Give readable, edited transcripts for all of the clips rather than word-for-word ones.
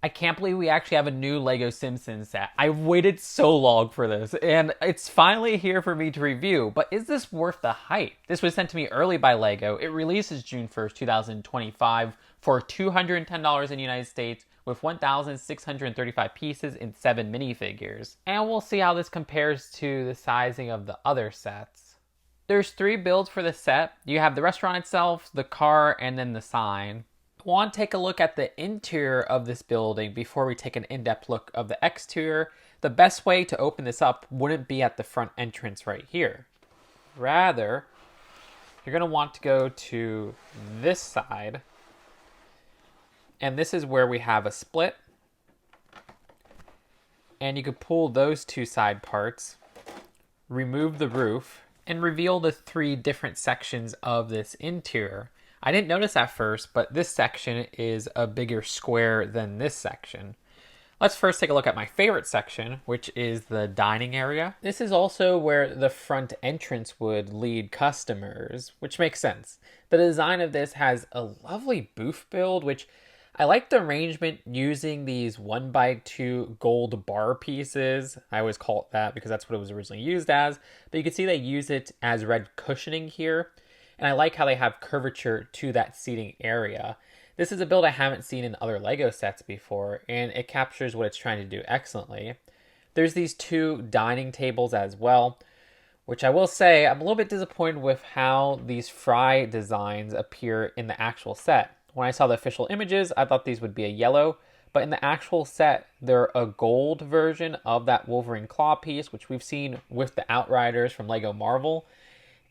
I can't believe we actually have a new LEGO Simpsons set. I've waited so long for this, and it's finally here for me to review, but is this worth the hype? This was sent to me early by LEGO. It releases June 1st, 2025 for $210 in the United States with 1,635 pieces in 7 minifigures. And we'll see how this compares to the sizing of the other sets. There's 3 builds for the set. You have the restaurant itself, the car, and then the sign. I want to take a look at the interior of this building before we take an in-depth look of the exterior. The best way to open this up wouldn't be at the front entrance right here. Rather, you're going to want to go to this side. And this is where we have a split. And you can pull those 2 side parts, remove the roof, and reveal the 3 different sections of this interior. I didn't notice at first, but this section is a bigger square than this section. Let's first take a look at my favorite section, which is the dining area. This is also where the front entrance would lead customers, which makes sense. The design of this has a lovely booth build, which I like the arrangement using these 1x2 gold bar pieces. I always call it that because that's what it was originally used as, but you can see they use it as red cushioning here. And I like how they have curvature to that seating area. This is a build I haven't seen in other LEGO sets before, and it captures what it's trying to do excellently. There's these 2 dining tables as well, which I will say I'm a little bit disappointed with how these fry designs appear in the actual set. When I saw the official images, I thought these would be a yellow, but in the actual set, they're a gold version of that Wolverine claw piece, which we've seen with the Outriders from LEGO Marvel.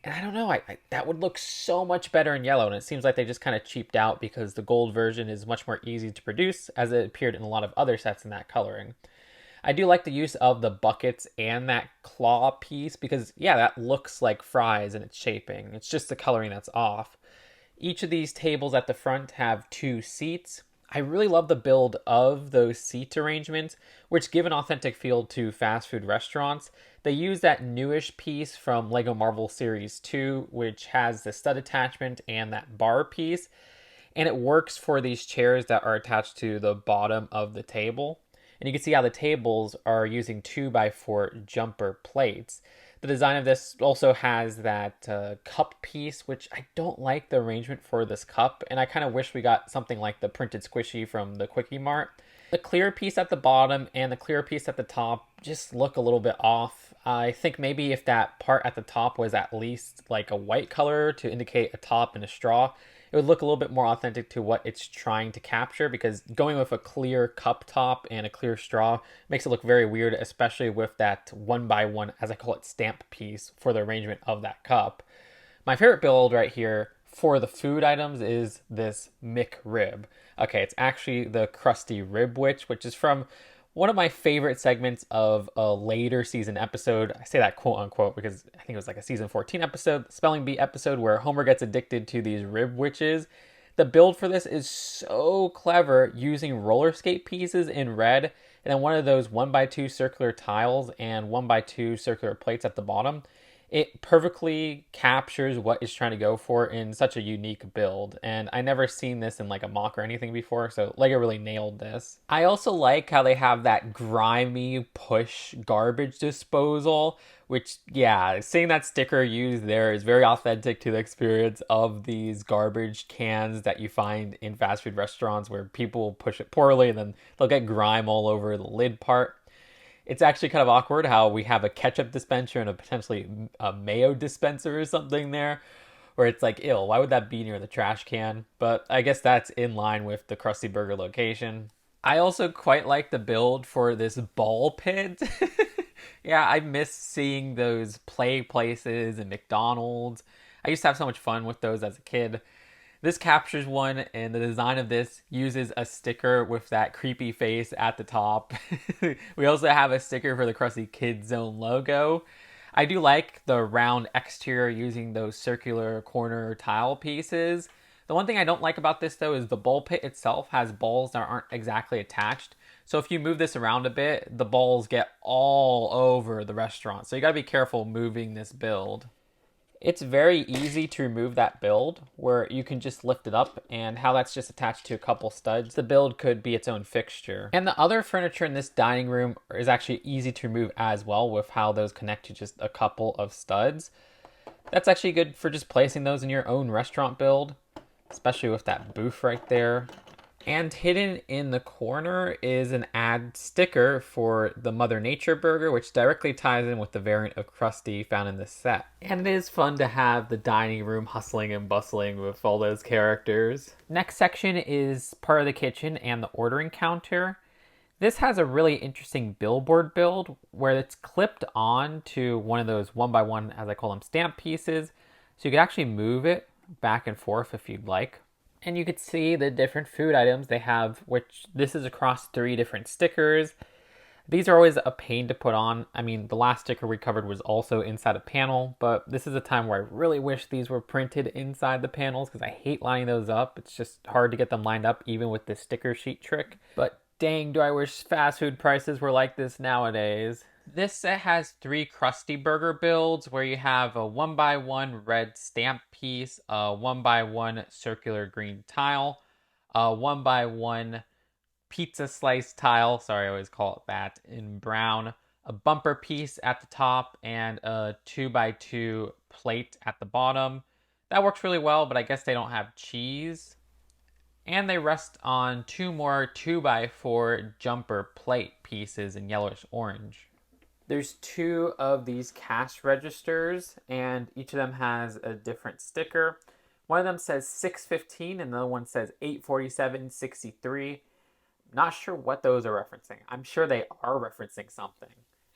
And I don't know, that would look so much better in yellow, and it seems like they just kind of cheaped out because the gold version is much more easy to produce, as it appeared in a lot of other sets in that coloring. I do like the use of the buckets and that claw piece because, yeah, that looks like fries in its shaping. It's just the coloring that's off. Each of these tables at the front have 2 seats. I really love the build of those seat arrangements, which give an authentic feel to fast food restaurants. They use that newish piece from LEGO Marvel Series 2, which has the stud attachment and that bar piece, and it works for these chairs that are attached to the bottom of the table. And you can see how the tables are using 2x4 jumper plates. The design of this also has that cup piece, which I don't like the arrangement for this cup, and I kind of wish we got something like the printed squishy from the Kwik-E-Mart. The clear piece at the bottom and the clear piece at the top just look a little bit off. I think maybe if that part at the top was at least like a white color to indicate a top and a straw, it would look a little bit more authentic to what it's trying to capture, because going with a clear cup top and a clear straw makes it look very weird, especially with that 1x1, as I call it, stamp piece for the arrangement of that cup. My favorite build right here for the food items is this McRib. Okay, it's actually the Krusty Rib Witch, which is from one of my favorite segments of a later season episode. I say that quote unquote because I think it was like a season 14 episode, Spelling Bee episode, where Homer gets addicted to these rib witches. The build for this is so clever, using roller skate pieces in red and then one of those 1x2 circular tiles and 1x2 circular plates at the bottom. It perfectly captures what it's trying to go for in such a unique build, and I never seen this in like a mock or anything before, so LEGO really nailed this. I also like how they have that grimy push garbage disposal, which, yeah, seeing that sticker used there is very authentic to the experience of these garbage cans that you find in fast food restaurants where people push it poorly and then they'll get grime all over the lid part. It's actually kind of awkward how we have a ketchup dispenser and a potentially a mayo dispenser or something there, where it's like, ew, why would that be near the trash can? But I guess that's in line with the Krusty Burger location. I also quite like the build for this ball pit. Yeah, I miss seeing those play places and McDonald's. I used to have so much fun with those as a kid. This captures one, and the design of this uses a sticker with that creepy face at the top. We also have a sticker for the Krusty Kids Zone logo. I do like the round exterior using those circular corner tile pieces. The one thing I don't like about this, though, is the ball pit itself has balls that aren't exactly attached. So if you move this around a bit, the balls get all over the restaurant. So you gotta be careful moving this build. It's very easy to remove that build where you can just lift it up, and how that's just attached to a couple studs. The build could be its own fixture. And the other furniture in this dining room is actually easy to remove as well, with how those connect to just a couple of studs. That's actually good for just placing those in your own restaurant build, especially with that booth right there. And hidden in the corner is an ad sticker for the Mother Nature burger, which directly ties in with the variant of Krusty found in this set. And it is fun to have the dining room hustling and bustling with all those characters. Next section is part of the kitchen and the ordering counter. This has a really interesting billboard build where it's clipped on to one of those one by one, as I call them, stamp pieces. So you can actually move it back and forth if you'd like. And you could see the different food items they have, which this is across 3 different stickers. These are always a pain to put on. I mean, the last sticker we covered was also inside a panel, but this is a time where I really wish these were printed inside the panels because I hate lining those up. It's just hard to get them lined up even with this sticker sheet trick. But dang, do I wish fast food prices were like this nowadays. This set has 3 Krusty Burger builds where you have a 1x1 red stamp piece, a 1x1 circular green tile, a 1x1 pizza slice tile, sorry I always call it that, in brown, a bumper piece at the top, and a 2x2 plate at the bottom. That works really well, but I guess they don't have cheese. And they rest on 2 more 2x4 jumper plate pieces in yellowish orange. There's 2 of these cash registers, and each of them has a different sticker. One of them says 615, and the other one says 847.63. Not sure what those are referencing. I'm sure they are referencing something.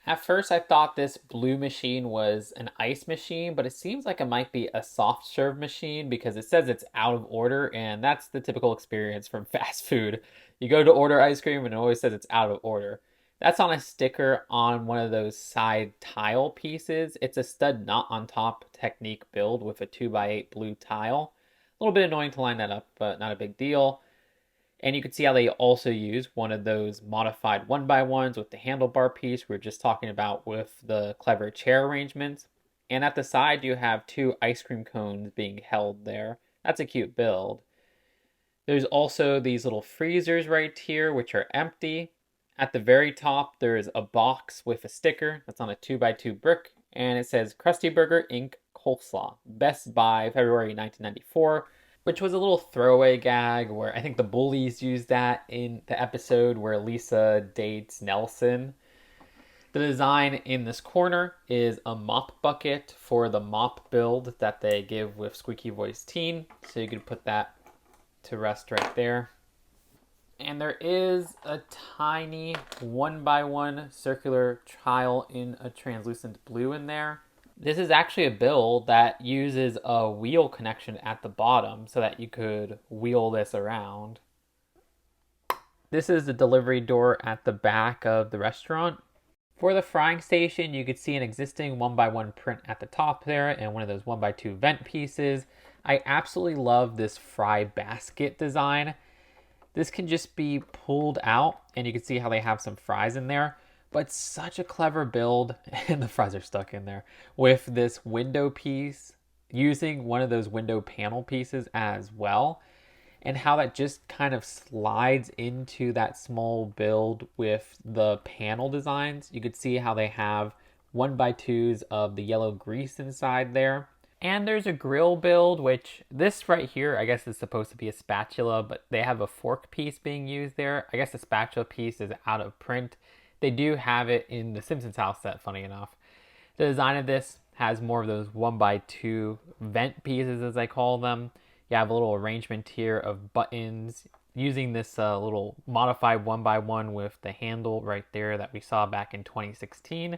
At first, I thought this blue machine was an ice machine, but it seems like it might be a soft serve machine because it says it's out of order, and that's the typical experience from fast food. You go to order ice cream, and it always says it's out of order. That's on a sticker on one of those side tile pieces. It's a stud not on top technique build with a 2x8 blue tile. A little bit annoying to line that up, but not a big deal. And you can see how they also use one of those modified 1x1s with the handlebar piece we were just talking about with the clever chair arrangements. And at the side, you have 2 ice cream cones being held there. That's a cute build. There's also these little freezers right here, which are empty. At the very top, there is a box with a sticker that's on a 2x2 brick, and it says Krusty Burger Inc. Coleslaw, Best Buy, February 1994, which was a little throwaway gag where I think the bullies used that in the episode where Lisa dates Nelson. The design in this corner is a mop bucket for the mop build that they give with Squeaky-Voiced Teen, so you could put that to rest right there. And there is a tiny 1x1 circular tile in a translucent blue in there. This is actually a build that uses a wheel connection at the bottom so that you could wheel this around. This is the delivery door at the back of the restaurant. For the frying station, you could see an existing 1x1 print at the top there and one of those 1x2 vent pieces. I absolutely love this fry basket design. This can just be pulled out, and you can see how they have some fries in there. But it's such a clever build, and the fries are stuck in there, with this window piece, using one of those window panel pieces as well, and how that just kind of slides into that small build with the panel designs. You could see how they have 1x2s of the yellow grease inside there. And there's a grill build, which this right here, I guess is supposed to be a spatula, but they have a fork piece being used there. I guess the spatula piece is out of print. They do have it in the Simpsons House set, funny enough. The design of this has more of those 1x2 vent pieces, as I call them. You have a little arrangement here of buttons using this little modified 1x1 with the handle right there that we saw back in 2016.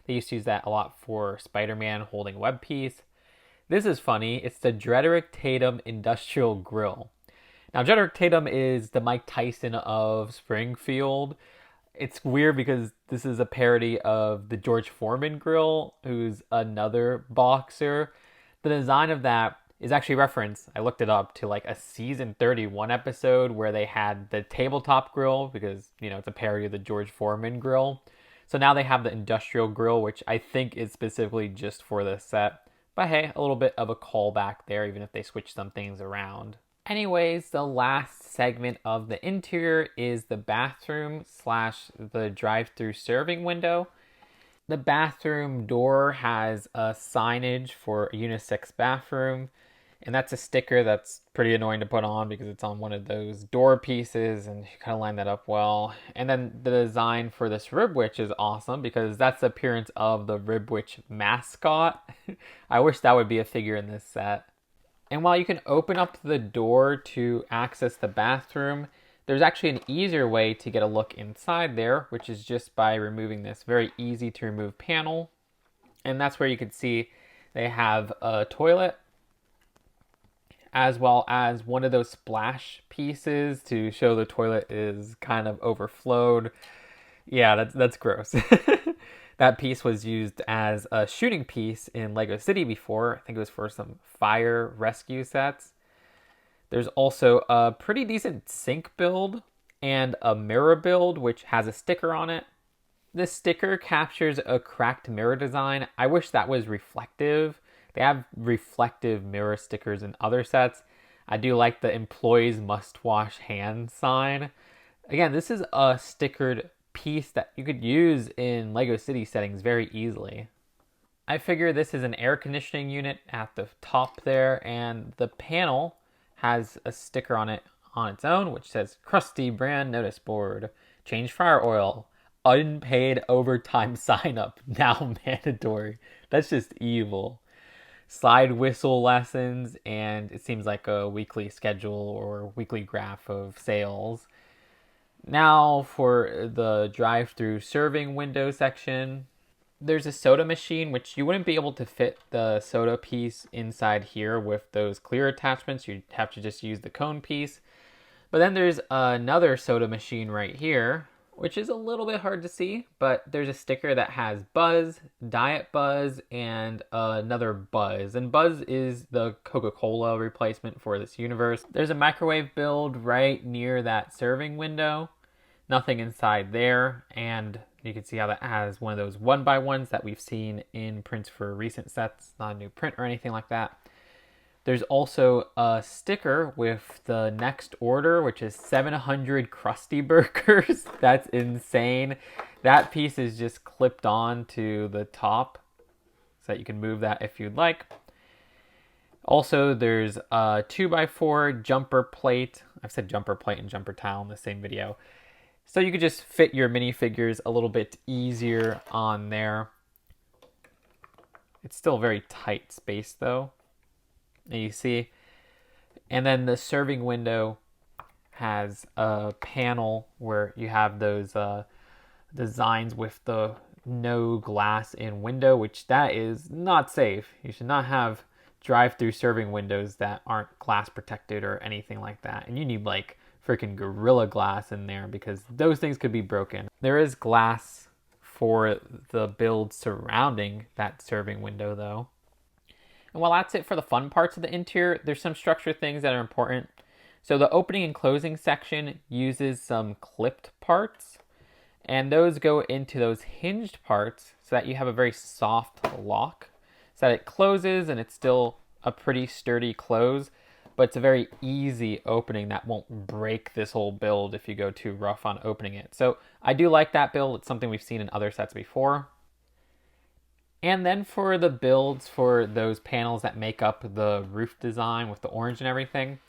They used to use that a lot for Spider-Man holding a web piece. This is funny. It's the Drederick Tatum Industrial Grill. Now, Drederick Tatum is the Mike Tyson of Springfield. It's weird because this is a parody of the George Foreman grill, who's another boxer. The design of that is actually referenced, I looked it up, to like a season 31 episode where they had the tabletop grill because, you know, it's a parody of the George Foreman grill. So now they have the industrial grill, which I think is specifically just for the set. But hey, a little bit of a callback there, even if they switch some things around. Anyways, the last segment of the interior is the bathroom slash the drive-through serving window. The bathroom door has a signage for a unisex bathroom, and that's a sticker that's pretty annoying to put on because it's on one of those door pieces, and you kind of line that up well. And then the design for this Ribwitch is awesome because that's the appearance of the Ribwitch mascot. I wish that would be a figure in this set. And while you can open up the door to access the bathroom, there's actually an easier way to get a look inside there, which is just by removing this very easy to remove panel. And that's where you can see they have a toilet, as well as one of those splash pieces to show the toilet is kind of overflowed. Yeah, that's gross. That piece was used as a shooting piece in LEGO City before. I think it was for some fire rescue sets. There's also a pretty decent sink build and a mirror build, which has a sticker on it. This sticker captures a cracked mirror design. I wish that was reflective. They have reflective mirror stickers in other sets. I do like the employees must wash hands sign. Again, this is a stickered piece that you could use in LEGO City settings very easily. I figure this is an air conditioning unit at the top there, and the panel has a sticker on it on its own, which says Krusty brand notice board, change fryer oil, unpaid overtime sign up, now mandatory. That's just evil. Slide whistle lessons, and it seems like a weekly schedule or weekly graph of sales. Now for the drive-through serving window section, there's a soda machine, which you wouldn't be able to fit the soda piece inside here with those clear attachments. You'd have to just use the cone piece. But then there's another soda machine right here, which is a little bit hard to see, but there's a sticker that has Buzz, Diet Buzz, and another Buzz. And Buzz is the Coca-Cola replacement for this universe. There's a microwave build right near that serving window. Nothing inside there, and you can see how that has one of those 1x1s that we've seen in prints for recent sets, not a new print or anything like that. There's also a sticker with the next order, which is 700 Krusty Burgers. That's insane. That piece is just clipped on to the top so that you can move that if you'd like. Also, there's a 2x4 jumper plate. I've said jumper plate and jumper towel in the same video. So you could just fit your minifigures a little bit easier on there. It's still very tight space though. And you see. And then the serving window has a panel where you have those designs with the no glass in window, which that is not safe. You should not have drive-through serving windows that aren't glass protected or anything like that. And you need like freaking Gorilla Glass in there because those things could be broken. There is glass for the build surrounding that serving window though. And while that's it for the fun parts of the interior, there's some structure things that are important. So the opening and closing section uses some clipped parts, and those go into those hinged parts so that you have a very soft lock so that it closes and it's still a pretty sturdy close. But it's a very easy opening that won't break this whole build if you go too rough on opening it. So I do like that build. It's something we've seen in other sets before. And then for the builds for those panels that make up the roof design with the orange and everything,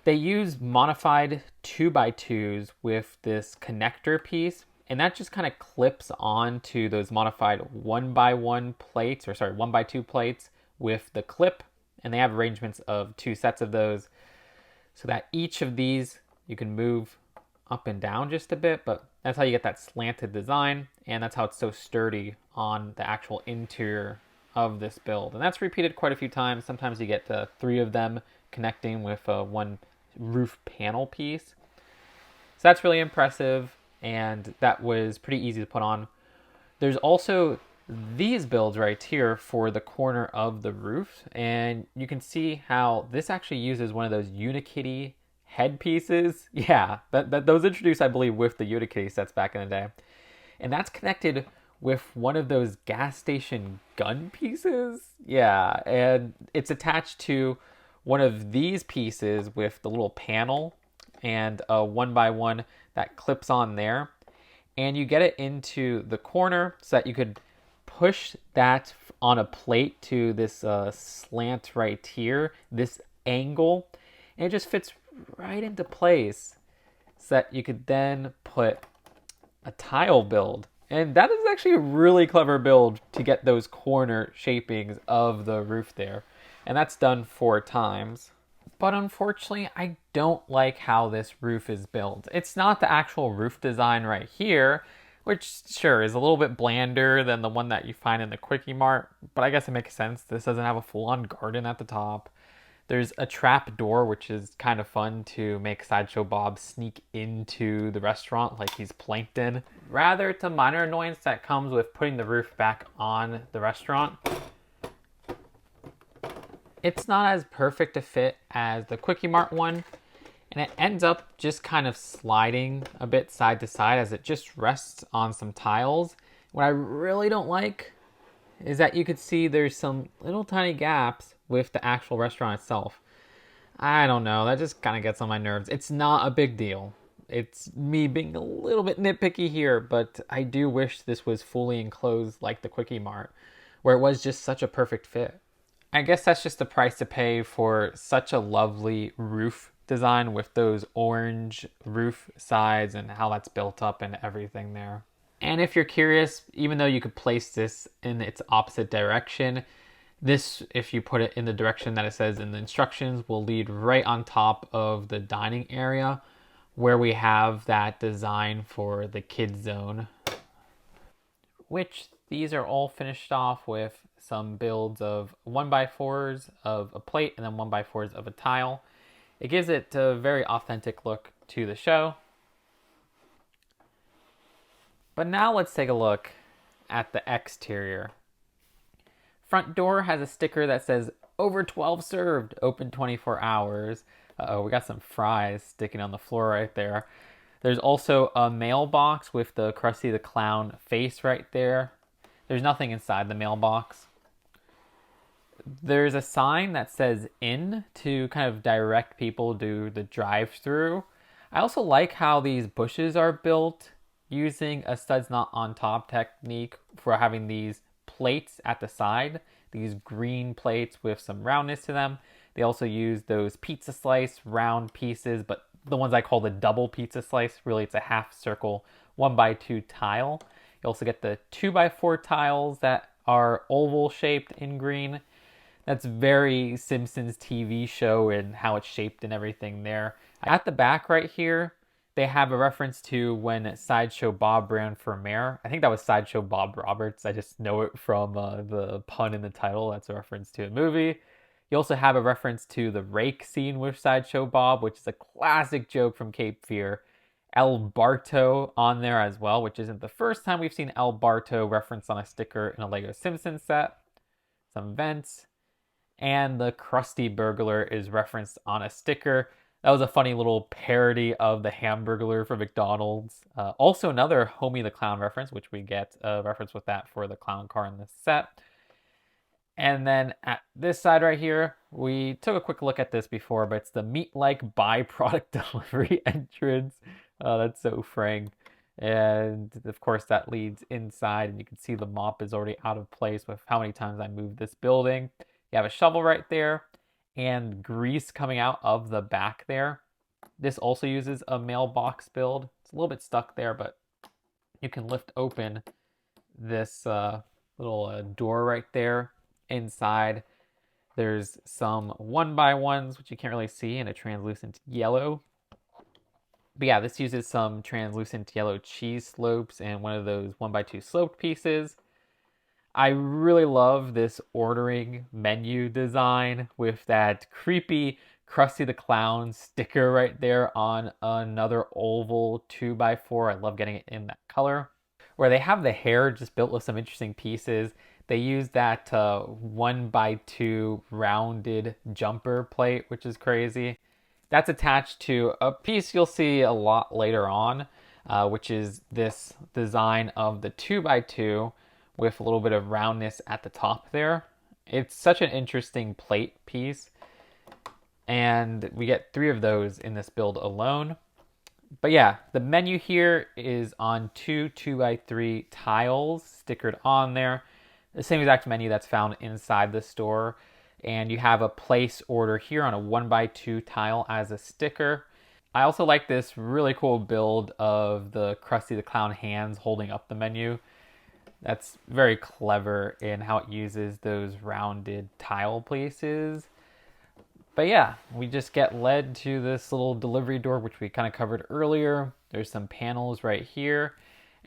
they use modified 2x2s with this connector piece. And that just kind of clips onto those modified 1x1 plates, or sorry, 1x2 plates with the clip. And they have arrangements of 2 sets of those so that each of these you can move up and down just a bit, but that's how you get that slanted design, and that's how it's so sturdy on the actual interior of this build. And that's repeated quite a few times. Sometimes you get 3 of them connecting with one roof panel piece. So that's really impressive, and that was pretty easy to put on. There's also these builds right here for the corner of the roof, and you can see how this actually uses one of those Unikitty headpieces. Yeah, that was introduced, I believe, with the Unikitty sets back in the day. And that's connected with one of those gas station gun pieces. Yeah, and it's attached to one of these pieces with the little panel and a 1x1 that clips on there. And you get it into the corner so that you could push that on a plate to this slant right here, this angle, and it just fits right into place so that you could then put a tile build. And that is actually a really clever build to get those corner shapings of the roof there. And that's done 4 times. But unfortunately, I don't like how this roof is built. It's not the actual roof design right here, which sure is a little bit blander than the one that you find in the Kwik-E-Mart, but I guess it makes sense. This doesn't have a full-on garden at the top. There's a trap door, which is kind of fun to make Sideshow Bob sneak into the restaurant like he's plankton. Rather, it's a minor annoyance that comes with putting the roof back on the restaurant. It's not as perfect a fit as the Kwik-E-Mart one, and it ends up just kind of sliding a bit side to side as it just rests on some tiles. What I really don't like is that you could see there's some little tiny gaps with the actual restaurant itself. I don't know, that just kind of gets on my nerves. It's not a big deal. It's me being a little bit nitpicky here, but I do wish this was fully enclosed like the Kwik-E-Mart, where it was just such a perfect fit. I guess that's just the price to pay for such a lovely roof design with those orange roof sides and how that's built up and everything there. And if you're curious, even though you could place this in its opposite direction, this, if you put it in the direction that it says in the instructions, will lead right on top of the dining area where we have that design for the kids zone, which these are all finished off with some builds of 1x4s of a plate and then 1x4s of a tile. It gives it a very authentic look to the show. But now let's take a look at the exterior. Front door has a sticker that says over 12 served, open 24 hours. Uh-oh, we got some fries sticking on the floor right there. There's also a mailbox with the Krusty the Clown face right there. There's nothing inside the mailbox. There's a sign that says in to kind of direct people to the drive-through. I also like how these bushes are built using a studs not on top technique for having these plates at the side, these green plates with some roundness to them. They also use those pizza slice round pieces, but the ones I call the double pizza slice, really it's a half circle 1x2 tile. You also get the 2x4 tiles that are oval shaped in green. That's very Simpsons TV show and how it's shaped and everything there. At the back right here, they have a reference to when Sideshow Bob ran for mayor. I think that was Sideshow Bob Roberts. I just know it from the pun in the title. That's a reference to a movie. You also have a reference to the rake scene with Sideshow Bob, which is a classic joke from Cape Fear. El Barto on there as well, which isn't the first time we've seen El Barto referenced on a sticker in a LEGO Simpsons set. Some vents. And the Krusty Burglar is referenced on a sticker. That was a funny little parody of the Hamburglar for McDonald's. Also another Homie the Clown reference, which we get a reference with that for the clown car in this set. And then at this side right here, we took a quick look at this before, but it's the meat-like byproduct delivery entrance. That's so frank. And of course that leads inside, and you can see the mop is already out of place with how many times I moved this building. You have a shovel right there and grease coming out of the back there. This also uses a mailbox build. It's a little bit stuck there, but you can lift open this little door right there. Inside, there's some 1x1s, which you can't really see, in a translucent yellow. But yeah, this uses some translucent yellow cheese slopes and one of those 1x2 sloped pieces. I really love this ordering menu design with that creepy Krusty the Clown sticker right there on another oval 2x4. I love getting it in that color. Where they have the hair just built with some interesting pieces. They use that 1x2 rounded jumper plate, which is crazy. That's attached to a piece you'll see a lot later on. which is this design of the 2x2 with a little bit of roundness at the top there. It's such an interesting plate piece, and we get 3 of those in this build alone. But yeah, the menu here is on 2x3 tiles stickered on there. The same exact menu that's found inside the store. And you have a place order here on a 1x2 tile as a sticker. I also like this really cool build of the Krusty the Clown hands holding up the menu. That's very clever in how it uses those rounded tile places. But yeah, we just get led to this little delivery door, which we kind of covered earlier. There's some panels right here.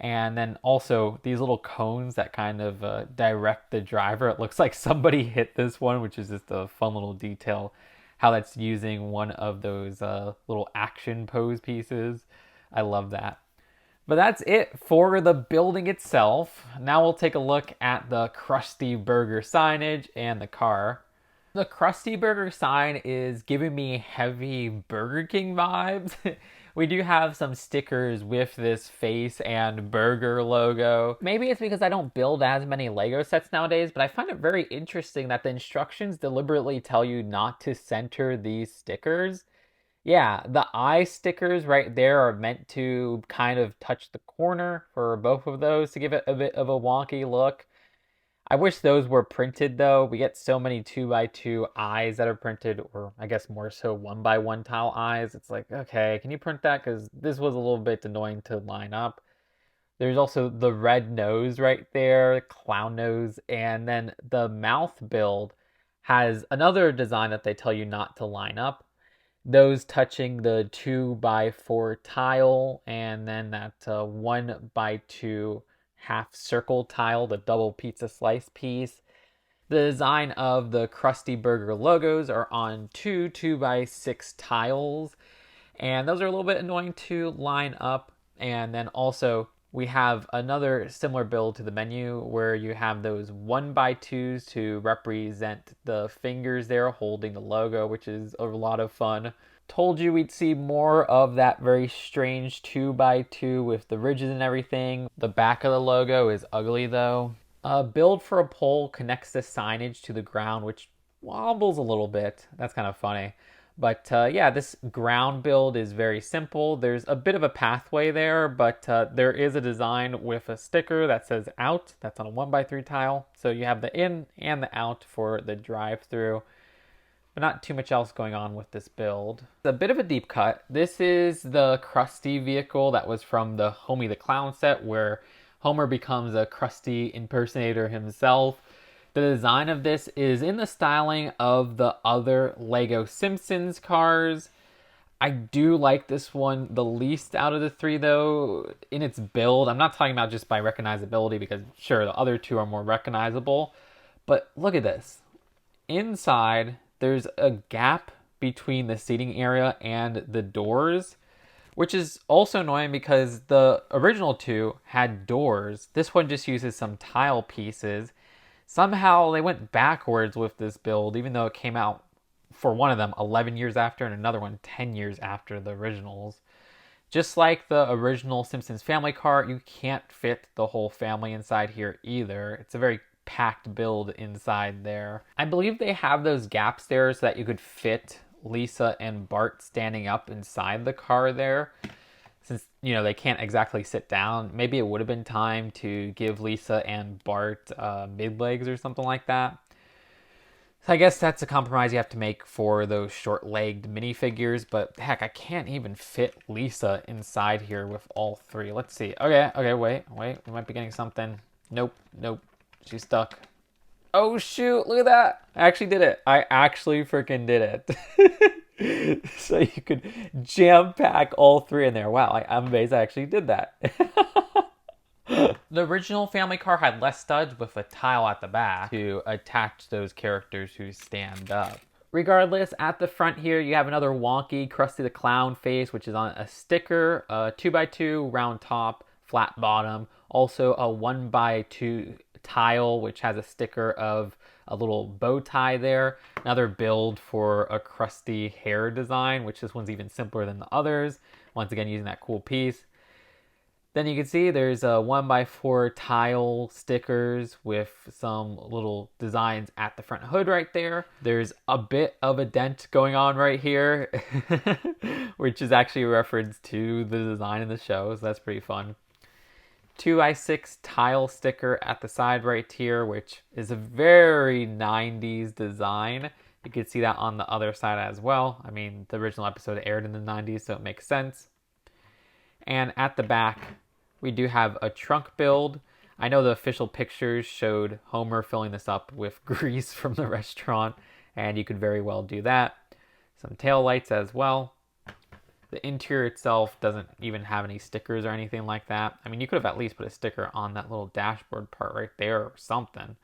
And then also these little cones that kind of direct the driver. It looks like somebody hit this one, which is just a fun little detail. How that's using one of those little action pose pieces. I love that. But that's it for the building itself. Now we'll take a look at the Krusty Burger signage and the car. The Krusty Burger sign is giving me heavy Burger King vibes. We do have some stickers with this face and burger logo. Maybe it's because I don't build as many Lego sets nowadays, but I find it very interesting that the instructions deliberately tell you not to center these stickers. Yeah, the eye stickers right there are meant to kind of touch the corner for both of those to give it a bit of a wonky look. I wish those were printed though. We get so many 2x2 eyes that are printed, or I guess more so 1x1 tile eyes. It's like, okay, can you print that? Because this was a little bit annoying to line up. There's also the red nose right there, clown nose, and then the mouth build has another design that they tell you not to line up. Those touching the 2x4 tile, and then that 1x2 half circle tile, the double pizza slice piece. The design of the Krusty Burger logos are on 2x6 tiles, and those are a little bit annoying to line up. And then also we have another similar build to the menu where you have those 1x2s to represent the fingers there holding the logo, which is a lot of fun. Told you we'd see more of that very strange 2x2 with the ridges and everything. The back of the logo is ugly though. Build for a pole connects the signage to the ground, which wobbles a little bit. That's kind of funny. But yeah, this ground build is very simple. There's a bit of a pathway there, but there is a design with a sticker that says out. That's on a 1x3 tile. So you have the in and the out for the drive-through. But not too much else going on with this build. A bit of a deep cut. This is the Krusty vehicle that was from the Homie the Clown set where Homer becomes a Krusty impersonator himself. The design of this is in the styling of the other LEGO Simpsons cars. I do like this one the least out of the 3 though in its build. I'm not talking about just by recognizability because sure, the other 2 are more recognizable. But look at this. Inside, there's a gap between the seating area and the doors, which is also annoying because the original 2 had doors. This one just uses some tile pieces. Somehow they went backwards with this build, even though it came out for one of them 11 years after and another one 10 years after the originals. Just like the original Simpsons family car, you can't fit the whole family inside here either. It's a very packed build inside there. I believe they have those gaps there so that you could fit Lisa and Bart standing up inside the car there. Since, you know, they can't exactly sit down, maybe it would have been time to give Lisa and Bart mid-legs or something like that. So I guess that's a compromise you have to make for those short-legged minifigures, but heck, I can't even fit Lisa inside here with all 3. Let's see. Okay, wait, we might be getting something. Nope. She's stuck. Oh shoot, look at that. I actually did it. I actually freaking did it. So you could jam pack all 3 in there. Wow, I'm amazed I actually did that. The original family car had less studs with a tile at the back to attach those characters who stand up. Regardless, at the front here, you have another wonky Krusty the Clown face, which is on a sticker, a 2x2 round top, flat bottom. Also a 1x2 tile, which has a sticker of a little bow tie there. Another build for a Krusty hair design, which this one's even simpler than the others. Once again, using that cool piece. Then you can see there's a 1x4 tile stickers with some little designs at the front hood right there. There's a bit of a dent going on right here, which is actually a reference to the design in the show, so that's pretty fun. 2x6 tile sticker at the side right here, which is a very 90s design. You can see that on the other side as well. I mean, the original episode aired in the 90s, so it makes sense. And at the back, we do have a trunk build. I know the official pictures showed Homer filling this up with grease from the restaurant, and you could very well do that. Some tail lights as well. The interior itself doesn't even have any stickers or anything like that. I mean, you could have at least put a sticker on that little dashboard part right there or something.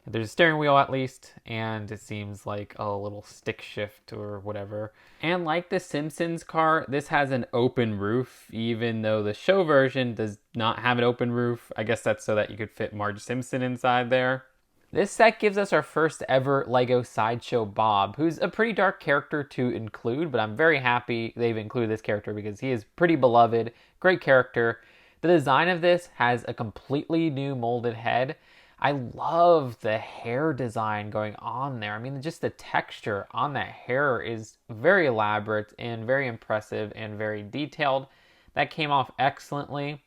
There's a steering wheel at least, and it seems like a little stick shift or whatever. And like the Simpsons car, this has an open roof, even though the show version does not have an open roof. I guess that's so that you could fit Marge Simpson inside there. This set gives us our first ever LEGO Sideshow Bob, who's a pretty dark character to include, but I'm very happy they've included this character because he is pretty beloved, great character. The design of this has a completely new molded head. I love the hair design going on there. I mean, just the texture on that hair is very elaborate and very impressive and very detailed. That came off excellently.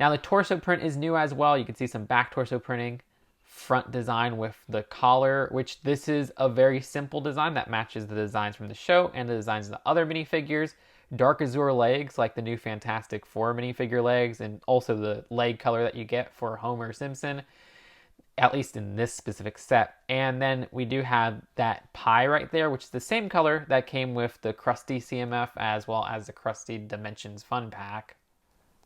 Now the torso print is new as well. You can see some back torso printing. Front design with the collar, which this is a very simple design that matches the designs from the show and the designs of the other minifigures. Dark azure legs like the new Fantastic Four minifigure legs, and also the leg color that you get for Homer Simpson, at least in this specific set. And then we do have that pie right there, which is the same color that came with the Krusty CMF as well as the Krusty Dimensions Fun Pack.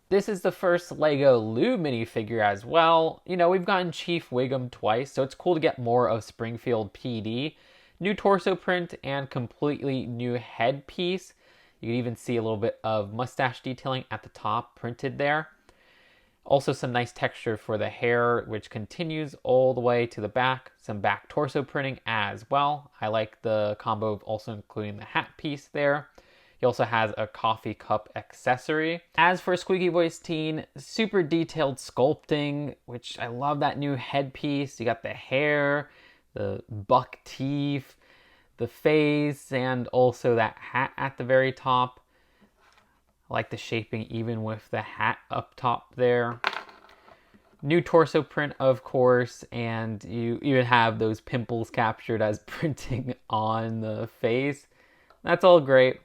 This is the first LEGO Lou minifigure as well. You know, we've gotten Chief Wiggum twice, so it's cool to get more of Springfield PD. New torso print and completely new headpiece. You can even see a little bit of mustache detailing at the top printed there. Also some nice texture for the hair, which continues all the way to the back. Some back torso printing as well. I like the combo of also including the hat piece there. He also has a coffee cup accessory. As for Squeaky-Voiced Teen, super detailed sculpting, which I love that new headpiece. You got the hair, the buck teeth, the face, and also that hat at the very top. I like the shaping even with the hat up top there. New torso print, of course, and you even have those pimples captured as printing on the face. That's all great.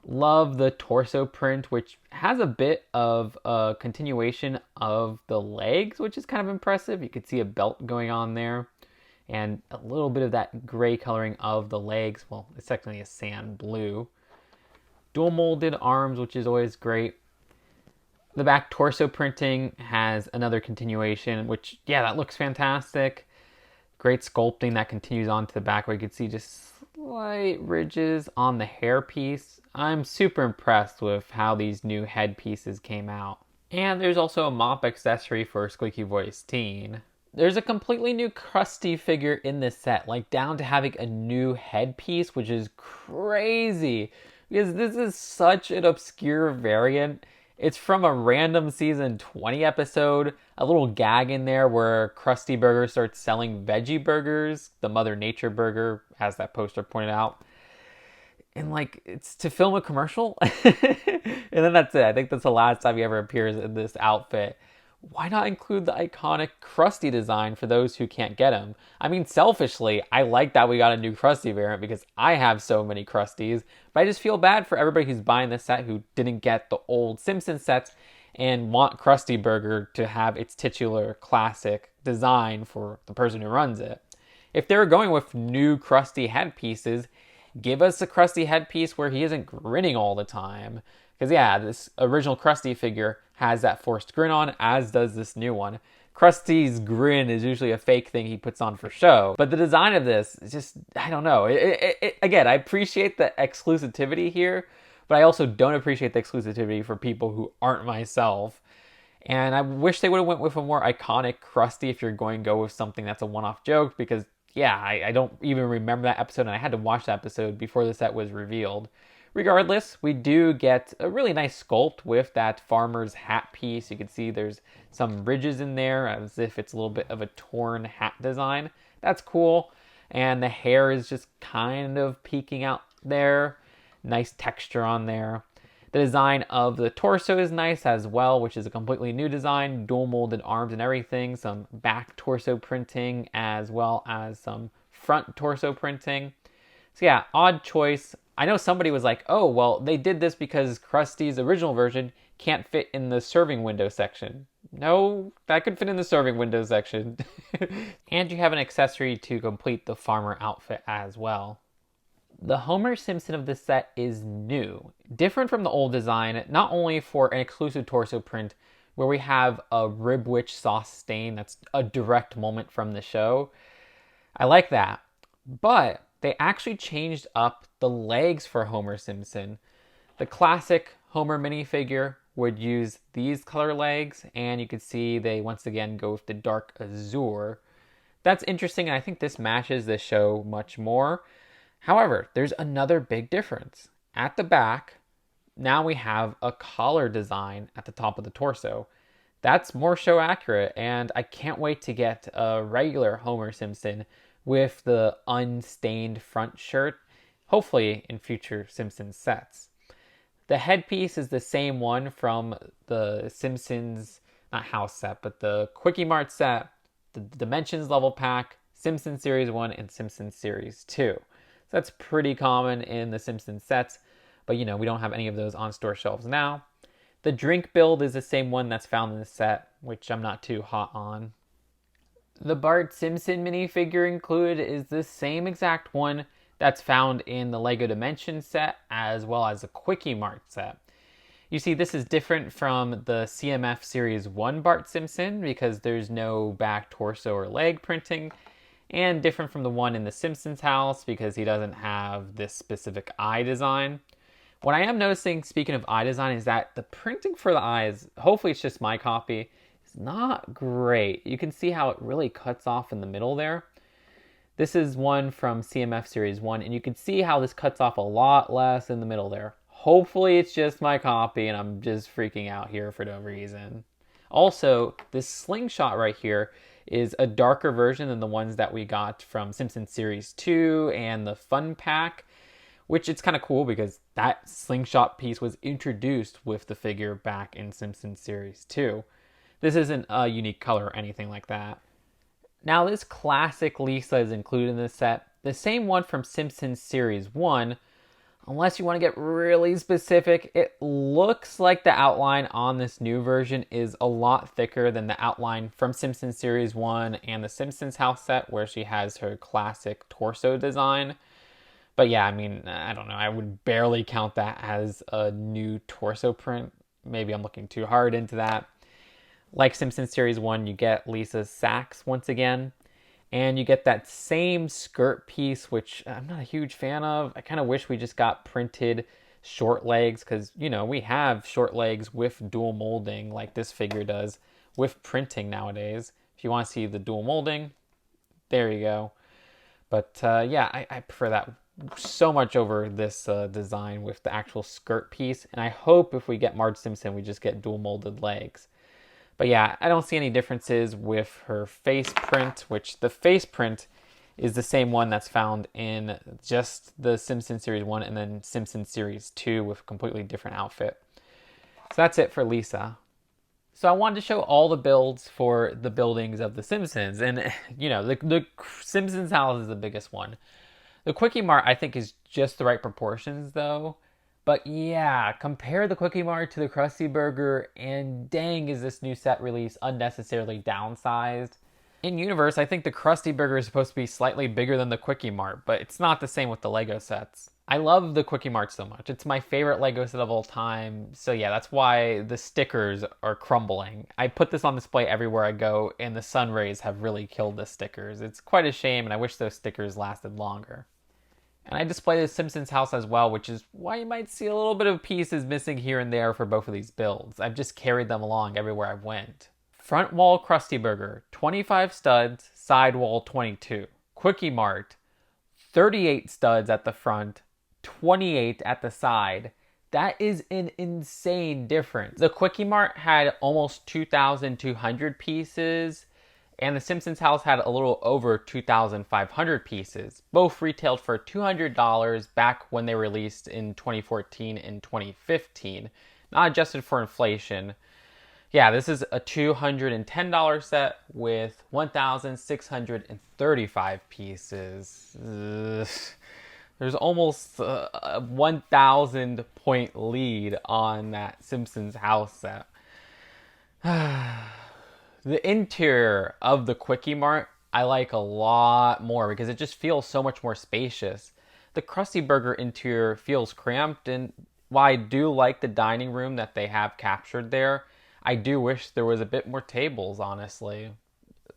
Love the torso print, which has a bit of a continuation of the legs, which is kind of impressive. You could see a belt going on there and a little bit of that gray coloring of the legs. Well, it's technically a sand blue. Dual molded arms, which is always great. The back torso printing has another continuation, which, yeah, that looks fantastic. Great sculpting that continues on to the back where you can see just slight ridges on the hair piece. I'm super impressed with how these new head pieces came out. And there's also a mop accessory for Squeaky-Voiced Teen. There's a completely new Krusty figure in this set, like down to having a new headpiece, which is crazy because this is such an obscure variant. It's from a random season 20 episode, a little gag in there where Krusty Burger starts selling veggie burgers. The Mother Nature burger, as that poster pointed out. And like, it's to film a commercial. And then that's it. I think that's the last time he ever appears in this outfit. Why not include the iconic Krusty design for those who can't get him? I mean, selfishly, I like that we got a new Krusty variant because I have so many Krusties, but I just feel bad for everybody who's buying this set who didn't get the old Simpsons sets and want Krusty Burger to have its titular classic design for the person who runs it. If they're going with new Krusty headpieces, give us a Krusty headpiece where he isn't grinning all the time. Because yeah, this original Krusty figure has that forced grin on, as does this new one. Krusty's grin is usually a fake thing he puts on for show. But the design of this is just, I don't know. Again, I appreciate the exclusivity here, but I also don't appreciate the exclusivity for people who aren't myself. And I wish they would have went with a more iconic Krusty if you're going to go with something that's a one-off joke, because yeah, I don't even remember that episode, and I had to watch that episode before the set was revealed. Regardless, we do get a really nice sculpt with that farmer's hat piece. You can see there's some ridges in there as if it's a little bit of a torn hat design. That's cool. And the hair is just kind of peeking out there. Nice texture on there. The design of the torso is nice as well, which is a completely new design. Dual molded arms and everything. Some back torso printing as well as some front torso printing. So yeah, odd choice. I know somebody was like, oh, well, they did this because Krusty's original version can't fit in the serving window section. No, that could fit in the serving window section. And you have an accessory to complete the farmer outfit as well. The Homer Simpson of this set is new, different from the old design, not only for an exclusive torso print where we have a ribwich sauce stain that's a direct moment from the show. I like that, but they actually changed up the legs for Homer Simpson. The classic Homer minifigure would use these color legs, and you can see they once again go with the dark azure. That's interesting, and I think this matches the show much more. However, there's another big difference. At the back, now we have a collar design at the top of the torso. That's more show accurate, and I can't wait to get a regular Homer Simpson with the unstained front shirt, hopefully in future Simpsons sets. The headpiece is the same one from the Simpsons, not house set, but the Kwik-E-Mart set, the Dimensions level pack, Simpsons Series 1, and Simpsons Series 2. So that's pretty common in the Simpsons sets, but we don't have any of those on store shelves now. The drink build is the same one that's found in the set, which I'm not too hot on. The Bart Simpson minifigure included is the same exact one that's found in the LEGO Dimensions set as well as the Kwik-E-Mart set. You see, this is different from the CMF Series 1 Bart Simpson because there's no back, torso, or leg printing, and different from the one in the Simpsons house because he doesn't have this specific eye design. What I am noticing, speaking of eye design, is that the printing for the eyes, hopefully it's just my copy, is not great. You can see how it really cuts off in the middle there. This is one from CMF Series 1, and you can see how this cuts off a lot less in the middle there. Hopefully it's just my copy, and I'm just freaking out here for no reason. Also, this slingshot right here is a darker version than the ones that we got from Simpsons Series 2 and the Fun Pack, which it's kind of cool because that slingshot piece was introduced with the figure back in Simpsons Series 2. This isn't a unique color or anything like that. Now, this classic Lisa is included in this set, the same one from Simpsons Series 1. Unless you want to get really specific, it looks like the outline on this new version is a lot thicker than the outline from Simpsons Series 1 and the Simpsons house set where she has her classic torso design. But yeah, I mean, I don't know, I would barely count that as a new torso print. Maybe I'm looking too hard into that. Like Simpsons Series 1, you get Lisa's sax once again. And you get that same skirt piece, which I'm not a huge fan of. I kind of wish we just got printed short legs because, we have short legs with dual molding like this figure does with printing nowadays. If you want to see the dual molding, there you go. But yeah, I prefer that so much over this design with the actual skirt piece. And I hope if we get Marge Simpson, we just get dual molded legs. But yeah, I don't see any differences with her face print, which the face print is the same one that's found in just the Simpsons Series 1 and then Simpsons Series 2 with a completely different outfit. So that's it for Lisa. So I wanted to show all the builds for the buildings of The Simpsons. And, the Simpsons house is the biggest one. The Kwik-E-Mart, I think, is just the right proportions, though. But yeah, compare the Kwik-E-Mart to the Krusty Burger, and dang is this new set release unnecessarily downsized. In universe, I think the Krusty Burger is supposed to be slightly bigger than the Kwik-E-Mart, but it's not the same with the LEGO sets. I love the Kwik-E-Mart so much. It's my favorite LEGO set of all time, so yeah, that's why the stickers are crumbling. I put this on display everywhere I go, and the sun rays have really killed the stickers. It's quite a shame, and I wish those stickers lasted longer. And I display the Simpsons house as well, which is why you might see a little bit of pieces missing here and there for both of these builds. I've just carried them along everywhere I went. Front wall Krusty Burger, 25 studs, side wall 22. Kwik-E-Mart, 38 studs at the front, $28 at the side. That is an insane difference. The Kwik-E-Mart had almost 2,200 pieces, and the Simpsons House had a little over 2,500 pieces. Both retailed for $200 back when they released in 2014 and 2015, not adjusted for inflation. Yeah, this is a $210 set with 1,635 pieces. Ugh. There's almost a 1,000 point lead on that Simpsons House set. The interior of the Kwik-E-Mart I like a lot more because it just feels so much more spacious. The Krusty Burger interior feels cramped, and while I do like the dining room that they have captured there, I do wish there was a bit more tables, honestly.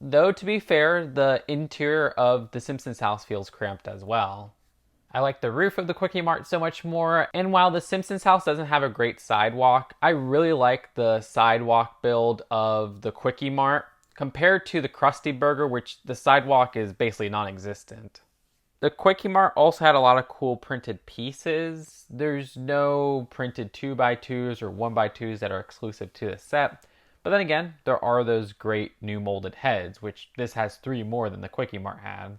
Though, to be fair, the interior of the Simpsons house feels cramped as well. I like the roof of the Kwik-E-Mart so much more, and while the Simpsons house doesn't have a great sidewalk, I really like the sidewalk build of the Kwik-E-Mart compared to the Krusty Burger, which the sidewalk is basically non-existent. The Kwik-E-Mart also had a lot of cool printed pieces. There's no printed 2x2s or 1x2s that are exclusive to the set, but then again, there are those great new molded heads, which this has 3 more than the Kwik-E-Mart had.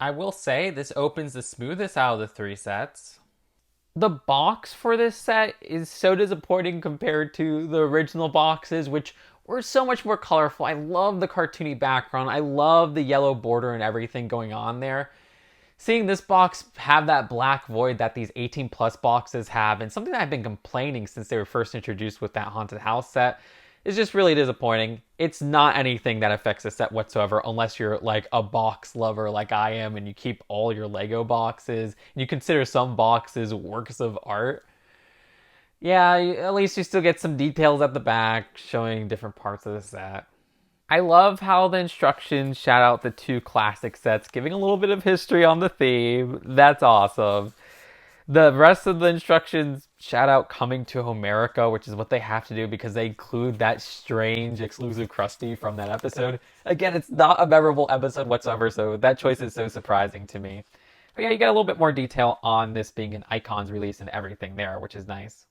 I will say this opens the smoothest out of the 3 sets. The box for this set is so disappointing compared to the original boxes, which were so much more colorful. I love the cartoony background. I love the yellow border and everything going on there. Seeing this box have that black void that these 18 plus boxes have, and something that I've been complaining since they were first introduced with that Haunted House set, is just really disappointing. It's not anything that affects the set whatsoever unless you're like a box lover like I am and you keep all your Lego boxes and you consider some boxes works of art. Yeah, at least you still get some details at the back showing different parts of the set. I love how the instructions shout out the 2 classic sets, giving a little bit of history on the theme. That's awesome. The rest of the instructions shout out coming to America, which is what they have to do because they include that strange exclusive Krusty from that episode. Again, it's not a memorable episode whatsoever, so that choice is so surprising to me. But yeah, you get a little bit more detail on this being an Icons release and everything there, which is nice.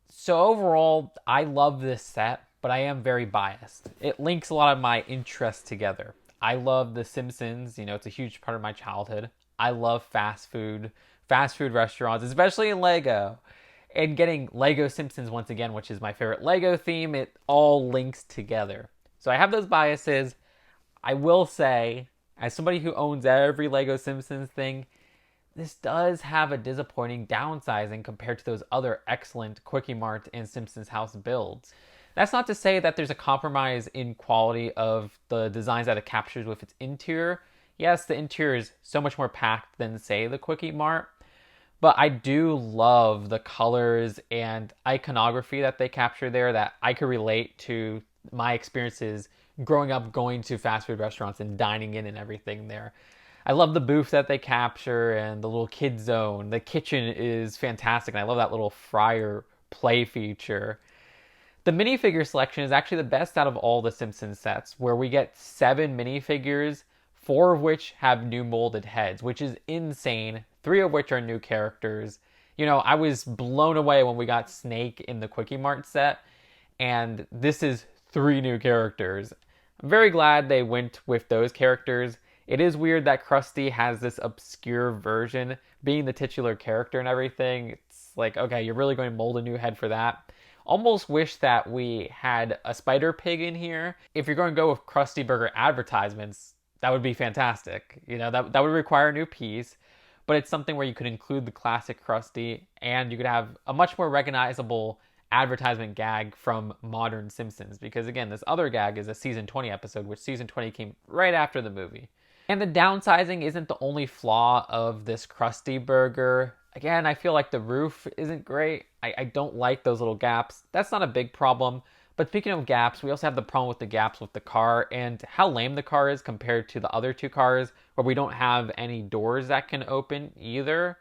So overall, I love this set, but I am very biased. It links a lot of my interests together. I love The Simpsons, it's a huge part of my childhood. I love fast food restaurants, especially in Lego. And getting LEGO Simpsons once again, which is my favorite Lego theme, it all links together. So I have those biases. I will say, as somebody who owns every LEGO Simpsons thing, this does have a disappointing downsizing compared to those other excellent Kwik-E-Mart and Simpsons House builds. That's not to say that there's a compromise in quality of the designs that it captures with its interior. Yes, the interior is so much more packed than, say, the Kwik-E-Mart, but I do love the colors and iconography that they capture there that I could relate to my experiences growing up going to fast food restaurants and dining in and everything there. I love the booth that they capture and the little kid zone. The kitchen is fantastic, and I love that little fryer play feature. The minifigure selection is actually the best out of all the Simpsons sets, where we get 7 minifigures, 4 of which have new molded heads, which is insane. 3 of which are new characters. I was blown away when we got Snake in the Kwik-E-Mart set, and this is 3 new characters. I'm very glad they went with those characters. It is weird that Krusty has this obscure version, being the titular character and everything. It's like, okay, you're really going to mold a new head for that. Almost wish that we had a Spider Pig in here. If you're going to go with Krusty Burger advertisements, that would be fantastic. That would require a new piece, but it's something where you could include the classic Krusty and you could have a much more recognizable advertisement gag from modern Simpsons, because again, this other gag is a season 20 episode, which season 20 came right after the movie. And the downsizing isn't the only flaw of this Krusty Burger. Again, I feel like the roof isn't great. I don't like those little gaps. That's not a big problem. But speaking of gaps, we also have the problem with the gaps with the car and how lame the car is compared to the other 2 cars where we don't have any doors that can open either.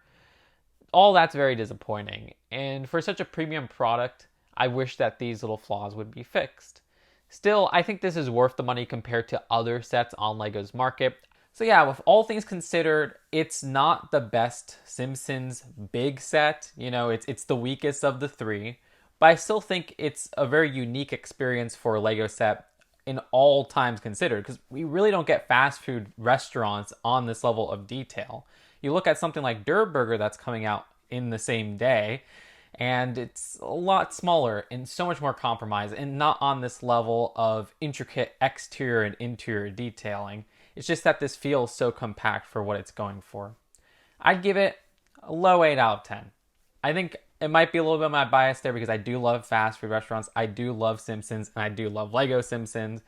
All that's very disappointing. And for such a premium product, I wish that these little flaws would be fixed. Still, I think this is worth the money compared to other sets on LEGO's market. So yeah, with all things considered, it's not the best Simpsons big set. You know, it's the weakest of the three, but I still think it's a very unique experience for a Lego set in all times considered, because we really don't get fast food restaurants on this level of detail. You look at something like Burger that's coming out in the same day, and it's a lot smaller and so much more compromised and not on this level of intricate exterior and interior detailing. It's just that this feels so compact for what it's going for. I'd give it a low 8 out of 10. I think it might be a little bit of my bias there because I do love fast food restaurants, I do love Simpsons, and I do love Lego Simpsons.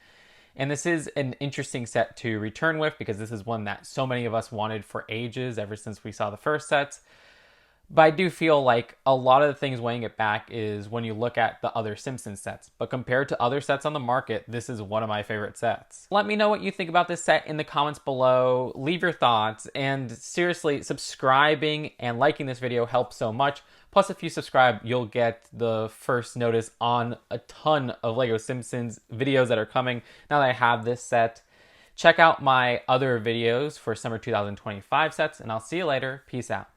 And this is an interesting set to return with because this is one that so many of us wanted for ages ever since we saw the first sets. But I do feel like a lot of the things weighing it back is when you look at the other Simpsons sets. But compared to other sets on the market, this is one of my favorite sets. Let me know what you think about this set in the comments below. Leave your thoughts. And seriously, subscribing and liking this video helps so much. Plus, if you subscribe, you'll get the first notice on a ton of LEGO Simpsons videos that are coming now that I have this set. Check out my other videos for summer 2025 sets, and I'll see you later. Peace out.